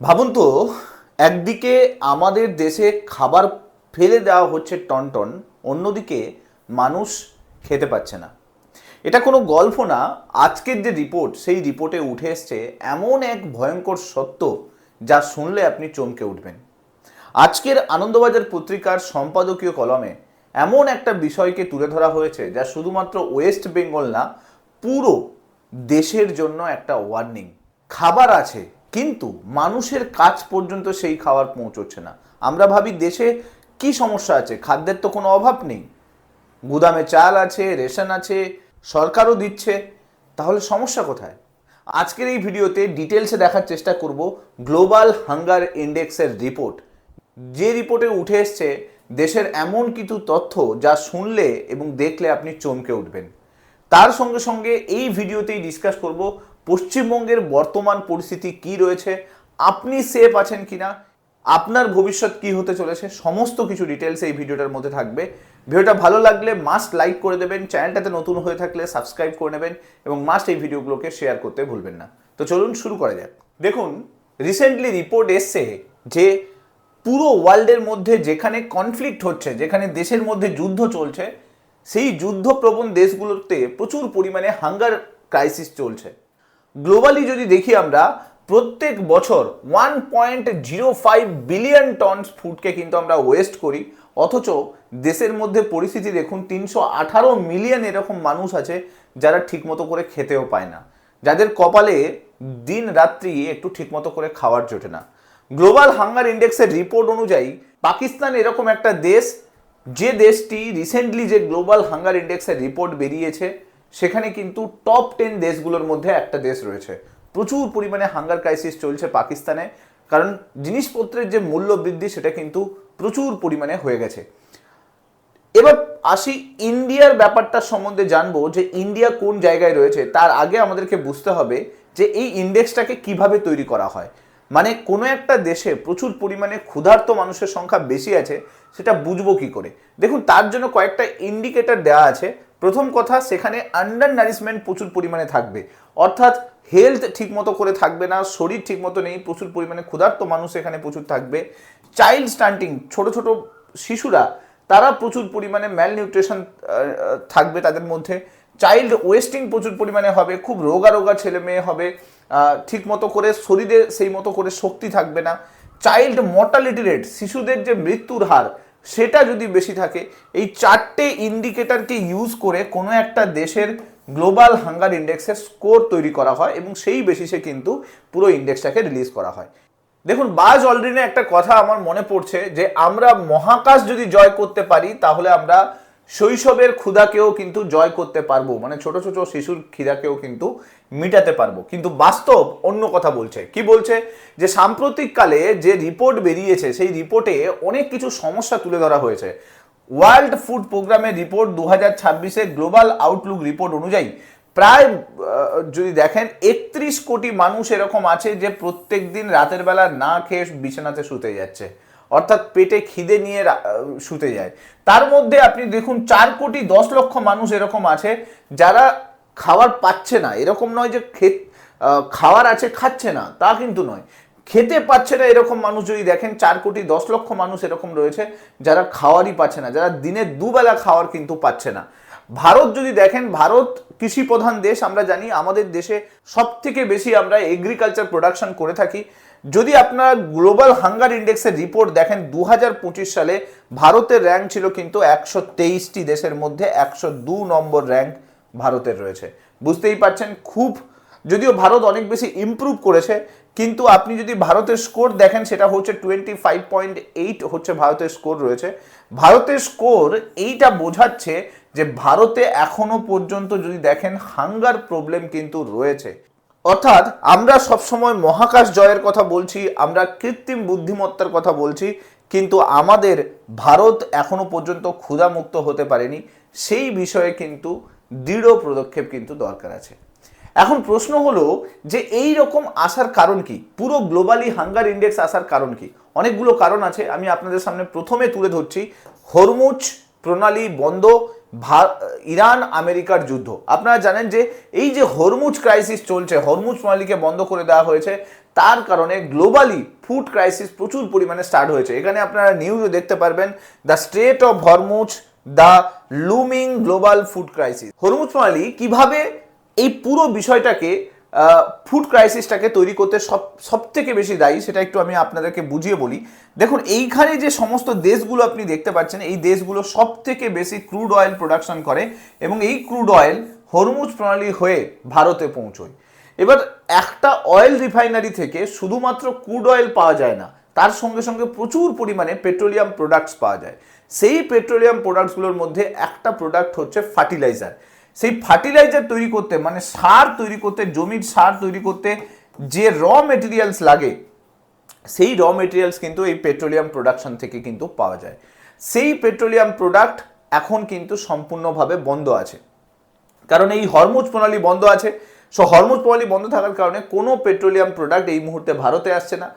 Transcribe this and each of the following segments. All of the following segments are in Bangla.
ভাবুন তো, একদিকে আমাদের দেশে খাবার ফেলে দেওয়া হচ্ছে টন, অন্যদিকে মানুষ খেতে পাচ্ছে না। এটা কোনো গল্প না। আজকের যে রিপোর্ট, সেই রিপোর্টে উঠে এসছে এমন এক ভয়ঙ্কর সত্য যা শুনলে আপনি চমকে উঠবেন। আজকের আনন্দবাজার পত্রিকার সম্পাদকীয় কলমে এমন একটা বিষয়কে তুলে ধরা হয়েছে যা শুধুমাত্র ওয়েস্ট বেঙ্গল না, পুরো দেশের জন্য একটা ওয়ার্নিং। খাবার আছে, কিন্তু মানুষের কাছ পর্যন্ত সেই খাবার পৌঁছচ্ছে না। আমরা ভাবি দেশে কি সমস্যা আছে, খাদ্যের তো কোনো অভাব নেই, গুদামে চাল আছে, রেশন আছে, সরকারও দিচ্ছে, তাহলে সমস্যা কোথায়? আজকের এই ভিডিওতে ডিটেলসে দেখার চেষ্টা করব গ্লোবাল হাঙ্গার ইন্ডেক্সের রিপোর্ট। যে রিপোর্টে উঠে এসছে দেশের এমন কিছু তথ্য যা শুনলে এবং দেখলে আপনি চমকে উঠবেন। তার সঙ্গে সঙ্গে এই ভিডিওতেই ডিসকাস করব পশ্চিমবঙ্গের বর্তমান পরিস্থিতি কি রয়েছে, আপনি সেফ আছেন কিনা, আপনার ভবিষ্যৎ কি হতে চলেছে, সমস্ত কিছু ডিটেলস এই ভিডিওটার মধ্যে থাকবে। ভিডিওটা ভালো লাগলে মাস্ট লাইক করে দেবেন, চ্যানেলটাতে নতুন হয়ে থাকলে সাবস্ক্রাইব করে নেবেন এবং মাস্ট এই ভিডিওগুলোকে শেয়ার করতে ভুলবেন না। তো চলুন শুরু করা যাক। দেখুন, রিসেন্টলি রিপোর্ট এসছে যে পুরো ওয়ার্ল্ডের মধ্যে যেখানে কনফ্লিক্ট হচ্ছে, যেখানে দেশের মধ্যে যুদ্ধ চলছে, সেই যুদ্ধপ্রবণ দেশগুলোতে প্রচুর পরিমাণে হাঙ্গার ক্রাইসিস চলছে। গ্লোবালি যদি দেখি আমরা, প্রত্যেক বছর 1.05 বিলিয়ন টনস ফুডকে কিন্তু আমরা ওয়েস্ট করি, অথচ দেশের মধ্যে পরিস্থিতি দেখুন, 318 মিলিয়ন এরকম মানুষ আছে যারা ঠিকমতো করে খেতেও পায় না, যাদের কপালে দিন রাত্রি একটু ঠিকমতো করে খাওয়ার জোটে না। গ্লোবাল হাঙ্গার ইন্ডেক্সের রিপোর্ট অনুযায়ী পাকিস্তান এরকম একটা দেশ, যে দেশটি রিসেন্টলি যে গ্লোবাল হাঙ্গার ইন্ডেক্সের রিপোর্ট বেরিয়েছে সেখানে কিন্তু টপ 10 দেশগুলোর মধ্যে একটা দেশ রয়েছে। প্রচুর পরিমাণে হাঙ্গার ক্রাইসিস চলছে পাকিস্তানে, কারণ জিনিসপত্রের যে মূল্য বৃদ্ধি সেটা কিন্তু প্রচুর পরিমাণে হয়ে গেছে। এবার আসি ইন্ডিয়ার ব্যাপারটা সম্বন্ধে জানবো যে ইন্ডিয়া কোন জায়গায় রয়েছে। তার আগে আমাদেরকে বুঝতে হবে যে এই ইন্ডেক্সটাকে কিভাবে তৈরি করা হয়। মানে কোনো একটা দেশে প্রচুর পরিমাণে ক্ষুধার্ত মানুষের সংখ্যা বেশি আছে, সেটা বুঝবো কি করে? দেখুন, তার জন্য কয়েকটা ইন্ডিকেটর দেওয়া আছে। প্রথম কথা, সেখানে আন্ডার নারিশমেন্ট প্রচুর পরিমাণে থাকবে, অর্থাৎ হেলথ ঠিকমতো করে থাকবে না, শরীর ঠিকমতো নেই, প্রচুর পরিমাণে ক্ষুধার্ত মানুষ এখানে প্রচুর থাকবে। চাইল্ড স্টান্টিং, ছোট ছোট শিশুরা, তারা প্রচুর পরিমাণে ম্যালনিউট্রিশন থাকবে তাদের মধ্যে। চাইল্ড ওয়েস্টিং প্রচুর পরিমাণে হবে, খুব রোগা রোগা ছেলে মেয়ে হবে, ঠিক মতো করে শরীরে সেই মতো করে শক্তি থাকবে না। চাইল্ড মর্টালিটি রেট, শিশুদের যে মৃত্যুর হার, সেটা যদি বেশি থাকে, এই চারটে ইন্ডিকেটরকে ইউজ করে কোনো একটা দেশের গ্লোবাল হাঙ্গার ইন্ডেক্সের স্কোর তৈরি করা হয় এবং সেই বেসিসে কিন্তু পুরো ইন্ডেক্সটাকে রিলিজ করা হয়। দেখুন, বাজ অলড্রিনের একটা কথা আমার মনে পড়ছে যে আমরা মহাকাশ যদি জয় করতে পারি তাহলে আমরা শৈশবের ক্ষুধাকেও কিন্তু জয় করতে পারবো, মানে ছোট ছোট শিশুর খিদাকেও কিন্তু মিটাতে পারবো। কিন্তু বাস্তব অন্য কথা বলছে। কি বলছে? যে সাম্প্রতিককালে যে রিপোর্ট বেরিয়েছে সেই রিপোর্টে অনেক কিছু সমস্যা তুলে ধরা হয়েছে। ওয়ার্ল্ড ফুড প্রোগ্রামের রিপোর্ট 2026 গ্লোবাল আউটলুক রিপোর্ট অনুযায়ী প্রায় যদি দেখেন 31 কোটি মানুষ এরকম আছে যে প্রত্যেক দিন রাতের বেলা না খেয়ে বিছানাতে শুতে যাচ্ছে, অর্থাৎ পেটে খিদে নিয়ে শুতে যায়। তার মধ্যে আপনি দেখুন 4,10,00,000 মানুষ এরকম আছে যারা খাবার পাচ্ছে না। এরকম নয় যে খাওয়ার আছে খাচ্ছে না, তা কিন্তু নয়, খেতে পাচ্ছে না এরকম মানুষ যদি দেখেন 4,10,00,000 মানুষ এরকম রয়েছে যারা খাওয়ারই পাচ্ছে না, যারা দিনে দুবেলা খাওয়ার কিন্তু পাচ্ছে না। ভারত যদি দেখেন, ভারত কৃষি প্রধান দেশ, আমরা জানি আমাদের দেশে সব থেকে বেশি আমরা এগ্রিকালচার প্রোডাকশন করে থাকি। যদি আপনারা গ্লোবাল হাঙ্গার ইন্ডেক্সের রিপোর্ট দেখেন, 2025 সালে ভারতের র্যাঙ্ক ছিল কিন্তু 123টি দেশের মধ্যে 102 নম্বর র্যাঙ্ক ভারতের রয়েছে। বুঝতেই পারছেন, খুব, যদিও ভারত অনেক বেশি ইমপ্রুভ করেছে, কিন্তু আপনি যদি ভারতের স্কোর দেখেন সেটা হচ্ছে 25.8 হচ্ছে ভারতের স্কোর রয়েছে। ভারতের স্কোর এইটা বোঝাচ্ছে যে ভারতে এখনো পর্যন্ত যদি দেখেন হাঙ্গার প্রবলেম কিন্তু রয়েছে। অর্থাৎ আমরা সবসময় মহাকাশ জয়ের কথা বলছি, আমরা কৃত্রিম বুদ্ধিমত্তার কথা বলছি, কিন্তু আমাদের ভারত এখনো পর্যন্ত ক্ষুধামুক্ত হতে পারেনি। সেই বিষয়ে কিন্তু দৃঢ় পদক্ষেপ কিন্তু দরকার আছে। এখন প্রশ্ন হলো যে এই রকম আসার কারণ কি, পুরো গ্লোবালি হাঙ্গার ইন্ডেক্স আসার কারণ কি? অনেকগুলো কারণ আছে, আমি আপনাদের সামনে প্রথমে তুলে ধরছি হরমুজ প্রণালী বন্ধ, ইরান আমেরিকার যুদ্ধ। আপনারা জানেন যে এই যে হরমুজ ক্রাইসিস চলছে, হরমুজ প্রণালীকে বন্ধ করে দেওয়া হয়েছে, তার কারণে গ্লোবালি ফুড ক্রাইসিস প্রচুর পরিমাণে স্টার্ট হয়েছে। এখানে আপনারা নিউজে দেখতে পারবেন the strait of Hormuz, the লুমিং global food crisis. Hormuz প্রণালী কিভাবে এই পুরো বিষয়টাকে ফুড ক্রাইসিসটাকে তৈরি করতে সব থেকে বেশি দায়ী, সেটা একটু আমি আপনাদেরকে বুঝিয়ে বলি। দেখুন, এইখানে যে সমস্ত দেশগুলো আপনি দেখতে পাচ্ছেন, এই দেশগুলো সব থেকে বেশি ক্রুড অয়েল প্রোডাকশন করে এবং এই ক্রুড অয়েল হরমুজ প্রণালী হয়ে ভারতে পৌঁছয়। এবার একটা অয়েল রিফাইনারি থেকে শুধুমাত্র ক্রুড অয়েল পাওয়া যায় না, তার সঙ্গে সঙ্গে প্রচুর পরিমাণে পেট্রোলিয়াম প্রোডাক্টস পাওয়া যায়। সেই পেট্রোলিয়াম প্রোডাক্টসগুলোর মধ্যে একটা প্রোডাক্ট হচ্ছে ফার্টিলাইজার। সেই ফার্টিলাইজার তৈরি করতে, মানে সার তৈরি করতে, জমির সার তৈরি করতে যে র মেটেরিয়ালস লাগে, সেই র মেটেরিয়ালস কিন্তু এই পেট্রোলিয়াম প্রোডাকশন থেকে কিন্তু পাওয়া যায়। সেই পেট্রোলিয়াম প্রোডাক্ট এখন কিন্তু সম্পূর্ণভাবে বন্ধ আছে, কারণ এই হরমুজ প্রণালী বন্ধ আছে। সো হরমুজ প্রণালী বন্ধ থাকার কারণে কোনো পেট্রোলিয়াম প্রোডাক্ট এই মুহূর্তে ভারতে আসছে না।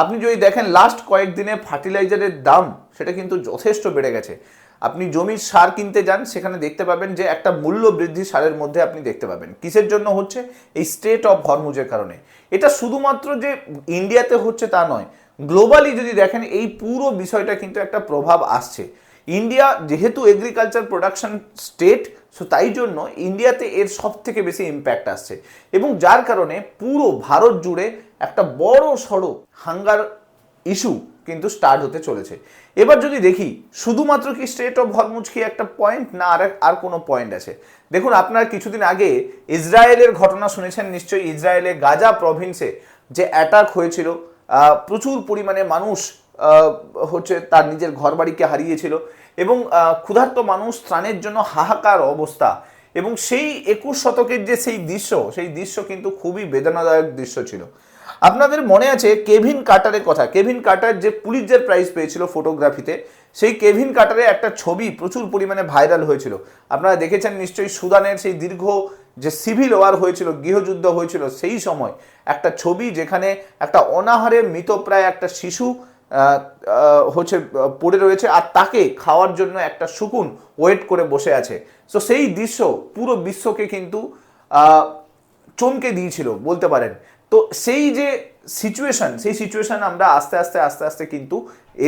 আপনি যদি দেখেন লাস্ট কয়েকদিনে ফার্টিলাইজারের দাম সেটা কিন্তু যথেষ্ট বেড়ে গেছে। আপনি জমির সার কিনতে যান, সেখানে দেখতে পাবেন যে একটা মূল্য বৃদ্ধি সারের মধ্যে আপনি দেখতে পাবেন। কিসের জন্য হচ্ছে? এই স্ট্রেট অফ হরমুজের কারণে। এটা শুধুমাত্র যে ইন্ডিয়াতে হচ্ছে তা নয়, গ্লোবালি যদি দেখেন এই পুরো বিষয়টা কিন্তু একটা প্রভাব আসছে। ইন্ডিয়া যেহেতু এগ্রিকালচার প্রোডাকশন স্টেট, সো তাই জন্য ইন্ডিয়াতে এর সব থেকে বেশি ইম্প্যাক্ট আসছে এবং যার কারণে পুরো ভারত জুড়ে একটা বড় সড়ো হাঙ্গার ইস্যু কিন্তু স্টার্ট হতে চলেছে। এবার যদি দেখি, শুধুমাত্র কি স্ট্রেট অফ হরমুজ কি একটা পয়েন্ট, না আর কোনো পয়েন্ট আছে? দেখুন, আপনারা কিছুদিন আগে ইসরায়েলের ঘটনা শুনেছেন নিশ্চয়ই। ইসরায়েলের গাজা প্রভিন্সে যে অ্যাটাক হয়েছিল, প্রচুর পরিমাণে মানুষ হচ্ছে তার নিজের ঘরবাড়িকে হারিয়েছিল এবং ক্ষুধার্ত মানুষ, ত্রাণের জন্য হাহাকার অবস্থা। এবং সেই 21 শতকের যে সেই দৃশ্য কিন্তু খুবই বেদনাদায়ক দৃশ্য ছিল। আপনাদের মনে আছে কেভিন কার্টারের কথা? কেভিন কার্টার যে পুলিৎজার প্রাইজ পেয়েছিল ফটোগ্রাফিতে, সেই কেভিন কার্টারের একটা ছবি প্রচুর পরিমাণে ভাইরাল হয়েছিল। আপনারা দেখেছেন নিশ্চয়ই, সুদানের সেই দীর্ঘ যে সিভিল ওয়ার হয়েছিল, গৃহযুদ্ধ হয়েছিল, সেই সময় একটা ছবি যেখানে একটা অনাহারে মৃতপ্রায় একটা শিশু হচ্ছে পড়ে রয়েছে আর তাকে খাওয়ার জন্য একটা শকুন ওয়েট করে বসে আছে। সো সেই দৃশ্য পুরো বিশ্বকে কিন্তু চমকে দিয়েছিল বলতে পারেন। তো সেই যে সেই সিচুয়েশন আমরা আস্তে আস্তে কিন্তু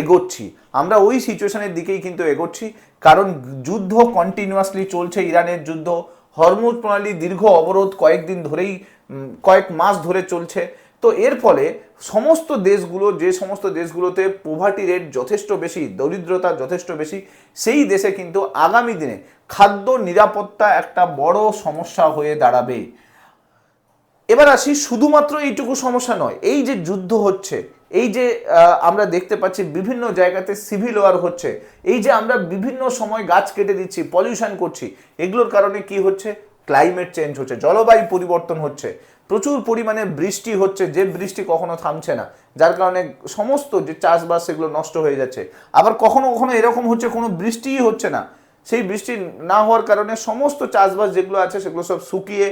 এগোচ্ছি, আমরা ওই সিচুয়েশনের দিকেই কিন্তু এগোচ্ছি। কারণ যুদ্ধ কন্টিনিউয়াসলি চলছে, ইরানের যুদ্ধ, হরমুজ প্রণালী দীর্ঘ অবরোধ কয়েকদিন ধরেই, কয়েক মাস ধরে চলছে। তো এর ফলে সমস্ত দেশগুলোতে পোভার্টি রেট যথেষ্ট বেশি, দরিদ্রতা যথেষ্ট বেশি, সেই দেশে কিন্তু আগামী দিনে খাদ্য নিরাপত্তা একটা বড় সমস্যা হয়ে দাঁড়াবে। এবার আসি, শুধুমাত্র এইটুকু সমস্যা নয়, এই যে যুদ্ধ হচ্ছে, এই যে আমরা দেখতে পাচ্ছি বিভিন্ন জায়গাতে সিভিল ওয়ার হচ্ছে, এই যে আমরা বিভিন্ন সময় গাছ কেটে দিচ্ছি, পলিউশন করছি, এগুলোর কারণে কি হচ্ছে? ক্লাইমেট চেঞ্জ হচ্ছে, জলবায়ু পরিবর্তন হচ্ছে, প্রচুর পরিমাণে বৃষ্টি হচ্ছে, যে বৃষ্টি কখনো থামছে না, যার কারণে সমস্ত যে চাষবাস সেগুলো নষ্ট হয়ে যাচ্ছে। আবার কখনো কখনো এরকম হচ্ছে কোনো বৃষ্টিই হচ্ছে না, সেই বৃষ্টি না হওয়ার কারণে সমস্ত চাষবাস যেগুলো আছে সেগুলো সব শুকিয়ে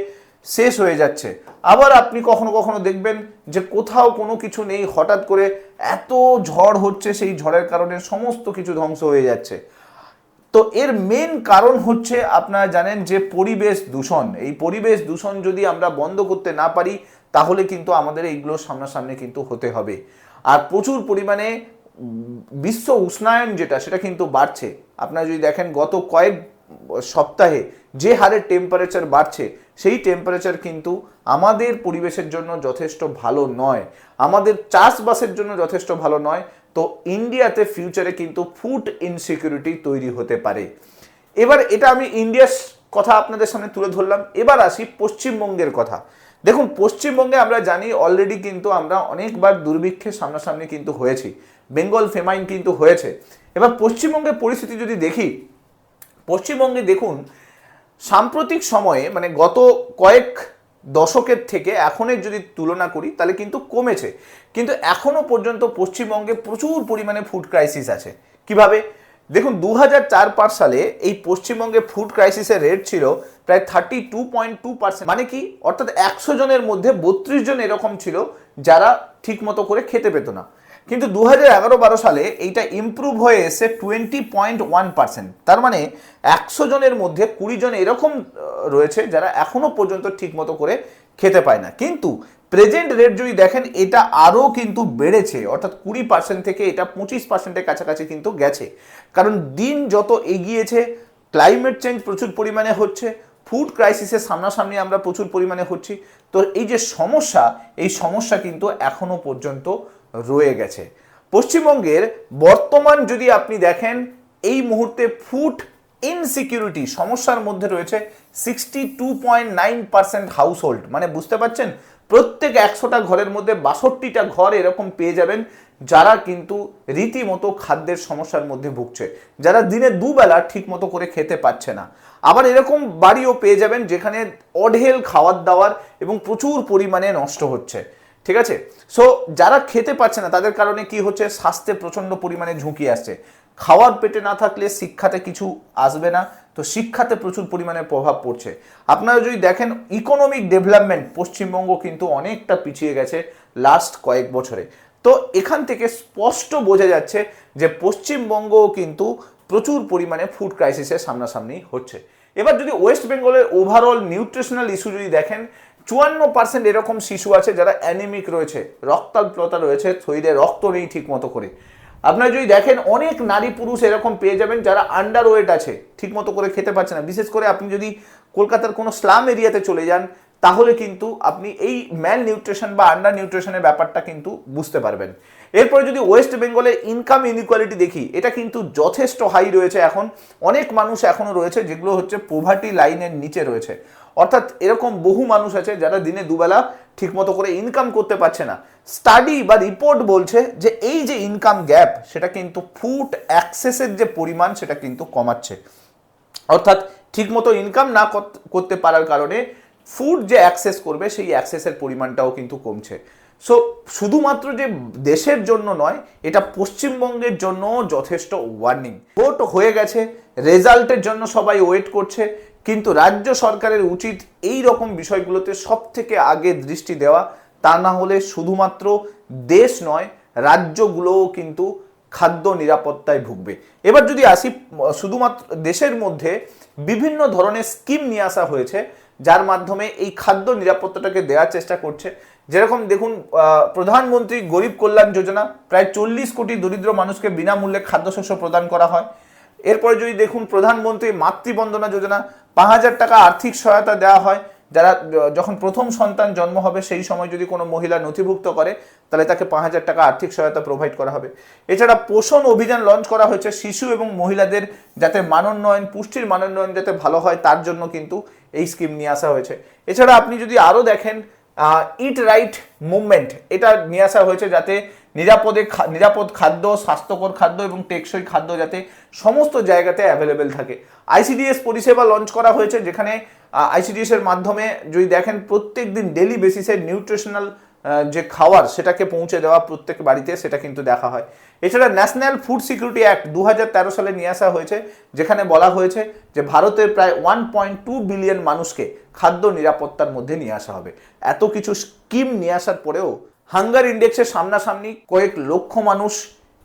শেষ হয়ে যাচ্ছে। আবার আপনি কখনো কখনো দেখবেন যে কোথাও কোনো কিছু নেই, হঠাৎ করে এত ঝড় হচ্ছে, সেই ঝড়ের কারণে সমস্ত কিছু ধ্বংস হয়ে যাচ্ছে। তো এর মেন কারণ হচ্ছে, আপনারা জানেন যে পরিবেশ দূষণ। এই পরিবেশ দূষণ যদি আমরা বন্ধ করতে না পারি, তাহলে কিন্তু আমাদের এইগুলো সামনাসামনি কিন্তু হতে হবে। আর প্রচুর পরিমাণে বিশ্ব উষ্ণায়ন সেটা কিন্তু বাড়ছে। আপনারা যদি দেখেন গত কয়েক সপ্তাহে যে হারে টেম্পারেচার বাড়ছে, সেই টেম্পারেচার কিন্তু আমাদের পরিবেশের জন্য যথেষ্ট ভালো নয়, আমাদের চাষবাসের জন্য যথেষ্ট ভালো নয়। তো ইন্ডিয়াতে ফিউচারে কিন্তু ফুড ইনসিকিউরিটি তৈরি হতে পারে। এবার এটা আমি ইন্ডিয়ার কথা আপনাদের সামনে তুলে ধরলাম। এবার আসি পশ্চিমবঙ্গের কথা। দেখুন, পশ্চিমবঙ্গে আমরা জানি অলরেডি কিন্তু আমরা অনেকবার দুর্ভিক্ষের সামনাসামনি কিন্তু হয়েছি, বেঙ্গল ফেমাইন কিন্তু হয়েছে। এবার পশ্চিমবঙ্গের পরিস্থিতি যদি দেখি, পশ্চিমবঙ্গে দেখুন সাম্প্রতিক সময়ে, মানে গত কয়েক দশকের থেকে এখনের যদি তুলনা করি তাহলে কিন্তু কমেছে, কিন্তু এখনো পর্যন্ত পশ্চিমবঙ্গে প্রচুর পরিমাণে ফুড ক্রাইসিস আছে। কিভাবে? দেখুন, 2004-05 সালে এই পশ্চিমবঙ্গে ফুড ক্রাইসিসের রেট ছিল প্রায় 32.2%। মানে কি, অর্থাৎ 100 জনের মধ্যে 32 জন এরকম ছিল যারা ঠিক মতো করে খেতে পেত না। কিন্তু 2011-12 সালে এইটা ইমপ্রুভ হয়ে এসে 20.1%। তার মানে 100 জনের মধ্যে 20 জন এরকম রয়েছে যারা এখনো পর্যন্ত ঠিক মতো করে খেতে পায় না। কিন্তু প্রেজেন্ট রেট যদি দেখেন, এটা আরও কিন্তু বেড়েছে, অর্থাৎ 20% থেকে এটা 25%-এর কাছাকাছি কিন্তু গেছে। কারণ দিন যত এগিয়েছে, ক্লাইমেট চেঞ্জ প্রচুর পরিমাণে হচ্ছে, ফুড ক্রাইসিসের সামনাসামনি আমরা প্রচুর পরিমাণে হচ্ছি। তো এই যে সমস্যা, এই সমস্যা কিন্তু এখনো পর্যন্ত রয়ে গেছে। পশ্চিমবঙ্গের বর্তমান যদি আপনি দেখেন, এই মুহূর্তে ফুড ইনসিকিউরিটি সমস্যার মধ্যে রয়েছে 62.9% হাউস হোল্ড। মানে বুঝতে পারছেন, প্রত্যেক 100টা ঘরের মধ্যে 62টা ঘর এরকম পেয়ে যাবেন যারা কিন্তু রীতিমতো খাদ্যের সমস্যার মধ্যে ভুগছে, যারা দিনে দুবেলা ঠিক মতো করে খেতে পাচ্ছে না। আবার এরকম বাড়িও পেয়ে যাবেন যেখানে অঢেল খাওয়ার দাওয়ার এবং প্রচুর পরিমাণে নষ্ট হচ্ছে। ঠিক আছে, সো যারা খেতে পাচ্ছে না তাদের কারণে কি হচ্ছে, স্বাস্থ্যে প্রচন্ড পরিমাণে ঝুঁকি আসছে। খাওয়ার পেটে না থাকলে শিক্ষাতে কিছু আসবে না, তো শিক্ষাতে প্রচুর পরিমাণে প্রভাব পড়ছে। আপনারা যদি দেখেন, ইকোনমিক ডেভেলপমেন্ট পশ্চিমবঙ্গ কিন্তু অনেকটা পিছিয়ে গেছে লাস্ট কয়েক বছরে। তো এখান থেকে স্পষ্ট বোঝা যাচ্ছে যে পশ্চিমবঙ্গ কিন্তু প্রচুর পরিমাণে ফুড ক্রাইসিসের সামনাসামনি হচ্ছে। এবার যদি ওয়েস্ট বেঙ্গলের ওভারঅল নিউট্রিশনাল ইস্যু যদি দেখেন, 54% এরকম শিশু আছে যারা অ্যানিমিক রয়েছে, রক্তাল্পতা রয়েছে, শরীরে রক্ত নেই ঠিক মতো করে। আপনারা যদি দেখেন, অনেক নারী পুরুষ এরকম পেয়ে যাবেন যারা আন্ডার ওয়েট আছে, ঠিক মতো করে খেতে পারছে না। বিশেষ করে আপনি যদি কলকাতার কোনো স্লাম এরিয়াতে চলে যান, তাহলে কিন্তু আপনি এই ম্যাল নিউট্রিশন বা আন্ডার নিউট্রিশনের ব্যাপারটা কিন্তু বুঝতে পারবেন। এরপরে যদি ওয়েস্ট বেঙ্গলের ইনকাম ইনইকুয়ালিটি দেখি, এটা কিন্তু যথেষ্ট হাই রয়েছে। এখন অনেক মানুষ এখনো রয়েছে যেগুলো হচ্ছে পভার্টি লাইনের নিচে রয়েছে, অর্থাৎ এরকম বহু মানুষ আছে যারা দিনে দুবেলা ঠিকমতো করে ইনকাম করতে পারছে না। স্টাডি বা রিপোর্ট বলছে যে এই যে ইনকাম গ্যাপ, সেটা কিন্তু ফুড অ্যাক্সেসের যে পরিমাণ সেটা কিন্তু কমাচ্ছে। অর্থাৎ ঠিকমতো ইনকাম না করতে পারার কারণে ফুড যে অ্যাক্সেস করবে সেই অ্যাক্সেসের পরিমাণটাও কিন্তু কমছে। সো শুধুমাত্র যে দেশের জন্য নয়, এটা পশ্চিমবঙ্গের জন্য যথেষ্ট ওয়ার্নিং। ভোট হয়ে গেছে, রেজাল্টের জন্য সবাই ওয়েট করছে, কিন্তু রাজ্য সরকারের উচিত এই রকম বিষয়গুলোতে সব থেকে আগে দৃষ্টি দেওয়া। তা না হলে শুধুমাত্র দেশ নয়, রাজ্যগুলোও কিন্তু খাদ্য নিরাপত্তায় ভুগবে। এবার যদি আসি, শুধুমাত্র দেশের মধ্যে বিভিন্ন ধরনের স্কিম নিয়ে আসা হয়েছে যার মাধ্যমে এই খাদ্য নিরাপত্তাটাকে দেওয়ার চেষ্টা করছে। যেরকম দেখুন, প্রধানমন্ত্রী গরিব কল্যাণ যোজনা, প্রায় 40 কোটি দরিদ্র মানুষকে বিনামূল্যে খাদ্যশস্য প্রদান করা হয়। এরপরে যদি দেখুন, প্রধানমন্ত্রী মাতৃবন্দনা যোজনা, 5,000 টাকা আর্থিক সহায়তা দেওয়া হয় যারা যখন প্রথম সন্তান জন্ম হবে সেই সময় যদি কোনো মহিলা নথিভুক্ত করে তাহলে তাকে 5,000 টাকা আর্থিক সহায়তা প্রোভাইড করা হবে। এছাড়া পোষণ অভিযান লঞ্চ করা হয়েছে, শিশু এবং মহিলাদের যাতে মানোন্নয়ন, পুষ্টির মানোন্নয়ন যাতে ভালো হয় তার জন্য কিন্তু এই স্কিম নিয়ে আসা হয়েছে। এছাড়া আপনি যদি আরও দেখেন, ইট রাইট মুভমেন্ট, এটা নিয়ে আসা হয়েছে যাতে নিরাপদ খাদ্য, স্বাস্থ্যকর খাদ্য এবং টেকসই খাদ্য যাতে সমস্ত জায়গাতে অ্যাভেলেবেল থাকে। আইসিডিএস পরিষেবা লঞ্চ করা হয়েছে, যেখানে আইসিডিএস এর মাধ্যমে যদি দেখেন প্রত্যেক দিন ডেলি বেসিসে নিউট্রিশনাল যে খাবার সেটাকে পৌঁছে দেওয়া প্রত্যেক বাড়িতে, সেটা কিন্তু দেখা হয়। এছাড়া ন্যাশনাল ফুড সিকিউরিটি অ্যাক্ট 2013 সালে নিয়ে আসা হয়েছে, যেখানে বলা হয়েছে যে ভারতের প্রায় 1.2 বিলিয়ন মানুষকে খাদ্য নিরাপত্তার মধ্যে নিয়ে আসা হবে। এত কিছু স্কিম নিয়ে আসার পরেও হাঙ্গার ইন্ডেক্সের সামনাসামনি কয়েক লক্ষ মানুষ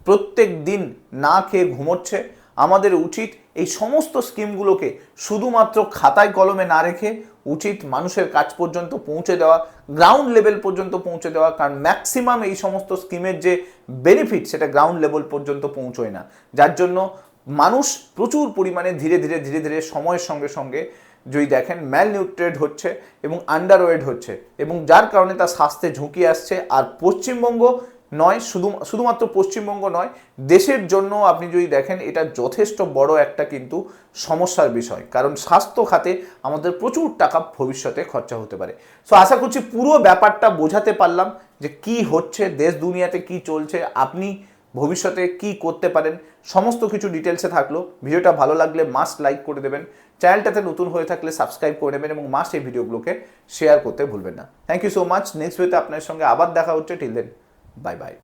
প্রত্যেক দিন না খেয়ে ঘুমোচ্ছে। আমাদের উচিত এই সমস্ত স্কিমগুলোকে শুধুমাত্র খাতায় কলমে না রেখে উচিত মানুষের কাছ পর্যন্ত পৌঁছে দেওয়া, গ্রাউন্ড লেভেল পর্যন্ত পৌঁছে দেওয়া। কারণ ম্যাক্সিমাম এই সমস্ত স্কিমের যে বেনিফিট সেটা গ্রাউন্ড লেভেল পর্যন্ত পৌঁছয় না, যার জন্য মানুষ প্রচুর পরিমাণে ধীরে ধীরে সময়ের সঙ্গে সঙ্গে যদি দেখেন ম্যাল নিউট্রিয়েন্ট হচ্ছে এবং আন্ডারওয়েট হচ্ছে, এবং যার কারণে তার স্বাস্থ্যে ঝুঁকি আসছে। আর পশ্চিমবঙ্গ নয়, শুধুমাত্র পশ্চিমবঙ্গ নয়, দেশের জন্য আপনি যদি দেখেন এটা যথেষ্ট বড় একটা কিন্তু সমস্যার বিষয়। কারণ স্বাস্থ্য খাতে আমাদের প্রচুর টাকা ভবিষ্যতে খরচা হতে পারে। সো আশা করছি পুরো ব্যাপারটা বোঝাতে পারলাম যে কি হচ্ছে, দেশ দুনিয়াতে কি চলছে, আপনি ভবিষ্যতে কি করতে পারেন, সমস্ত কিছু ডিটেলসে থাকলো। ভিডিওটা ভালো লাগলে মাস্ট লাইক করে দেবেন, চ্যানেলটাতে নতুন হয়ে থাকলে সাবস্ক্রাইব করে নেবেন এবং মাস্ট এই ভিডিওগুলোকে শেয়ার করতে ভুলবেন না। Thank you so much. Next ভিডিওতে আপনার সঙ্গে আবার দেখা হচ্ছে। Till then, bye by.